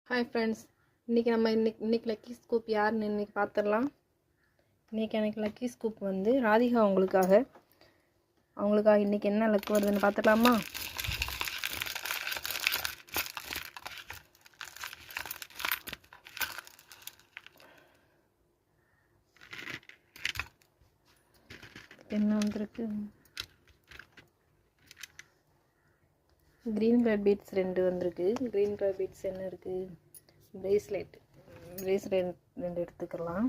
Hi friends, இன்றைக்கி நம்ம இன்னைக்கு லக்கி ஸ்கூப் யாருன்னு இன்றைக்கி பார்த்துடலாம். எனக்கு லக்கி ஸ்கூப் வந்து ராதிகா அவங்களுக்காக இன்றைக்கி என்ன லக்கு வருதுன்னு பார்த்துடலாமா? என்ன வந்திருக்கு? க்ரீன் கலர் பீட்ஸ் 2 வந்திருக்கு. க்ரீன் கலர் பீட்ஸ் என்ன இருக்குது? பிரேஸ்லெட் 2 எடுத்துக்கலாம்.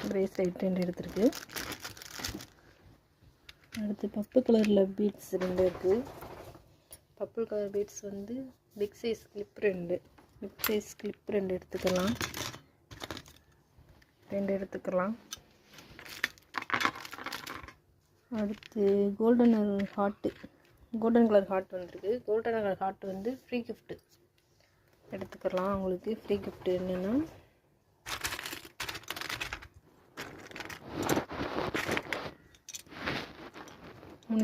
பிரேஸ்லெட் 2 எடுத்துருக்கு. அடுத்து பர்பிள் கலரில் பீட்ஸ் 2 இருக்குது. பர்பிள் கலர் பீட்ஸ் வந்து பிக் சைஸ் கிளிப் 2 எடுத்துக்கலாம். 2 எடுத்துக்கலாம். அடுத்து கோல்டன் கலர் ஹார்ட் வந்திருக்கு. கோல்டன் கலர் ஹார்ட் வந்து ஃப்ரீ கிஃப்ட்டு எடுத்துக்கலாம். அவங்களுக்கு ஃப்ரீ கிஃப்ட் என்னென்னா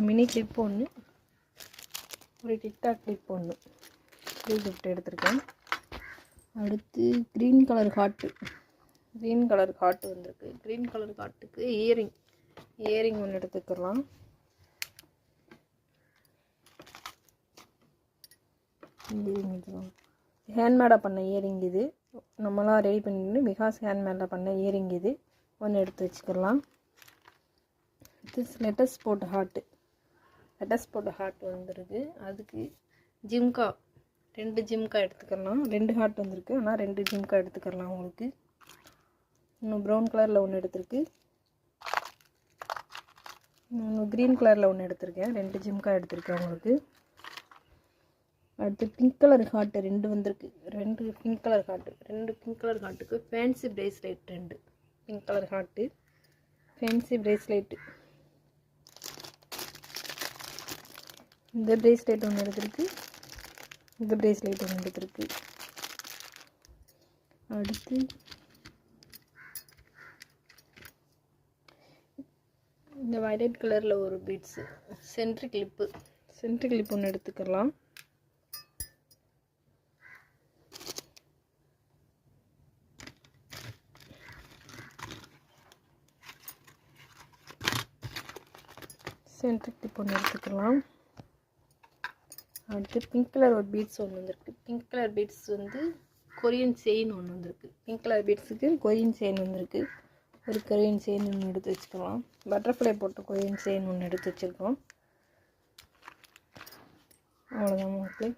மினி கிளிப் ஒன்று, ஒரு டிக்டாக் கிளிப் ஒன்று ஃப்ரீ கிஃப்ட் எடுத்திருக்கேன். அடுத்து க்ரீன் கலர் ஹார்ட் வந்திருக்கு. க்ரீன் கலர் ஹார்ட்டுக்கு இயரிங் ஒன்று எடுத்துக்கலாம். ஹேண்ட்மேடாக பண்ண இயரிங் இது. நம்மளாம் ரெடி பண்ணிட்டு விகாஸ் ஹேண்ட்மேடாக பண்ண இயரிங் இது ஒன்று எடுத்து வச்சுக்கலாம். இது லெட்டஸ் போட்ட ஹார்ட் வந்துருக்கு. அதுக்கு ஜிம்கா 2 ஜிம்கா எடுத்துக்கலாம். 2 ஹார்ட் வந்திருக்கு, ஆனால் 2 ஜிம்கா எடுத்துக்கலாம். உங்களுக்கு இன்னும் ப்ரௌன் கலரில் ஒன்று எடுத்திருக்கு. க்ரீன் கலரில் ஒன்று எடுத்திருக்கேன். 2 ஜிம்கா எடுத்திருக்கேன் உங்களுக்கு. அடுத்து பிங்க் கலர் ஹார்ட்டு 2 வந்திருக்கு. 2 பிங்க் கலர் ஹார்ட்டுக்கு fancy bracelet 2 pink colour heart fancy bracelet. இந்த பிரேஸ்லெட் ஒன்று எடுத்திருக்கு. அடுத்து இந்த வயலட் கலரில் ஒரு பீட்ஸு சென்ட்ரி கிளிப் ஒன்று எடுத்துக்கலாம். அடுத்து பிங்க் கலர் ஒரு பீட்ஸ் ஒன்று வந்திருக்கு. பிங்க் கலர் பீட்ஸ் வந்து கொரியன் செயின் ஒன்று வந்திருக்கு. பிங்க் கலர் பீட்ஸுக்கு கொரியன் செயின் வந்திருக்கு. ஒரு கொரியன் செயின் ஒன்று எடுத்து வச்சுக்கலாம். பட்டர்ஃப்ளை போட்டு கொரியன் செயின் ஒன்று எடுத்து வச்சுருக்கோம். அவ்வளோதான் மக்களே.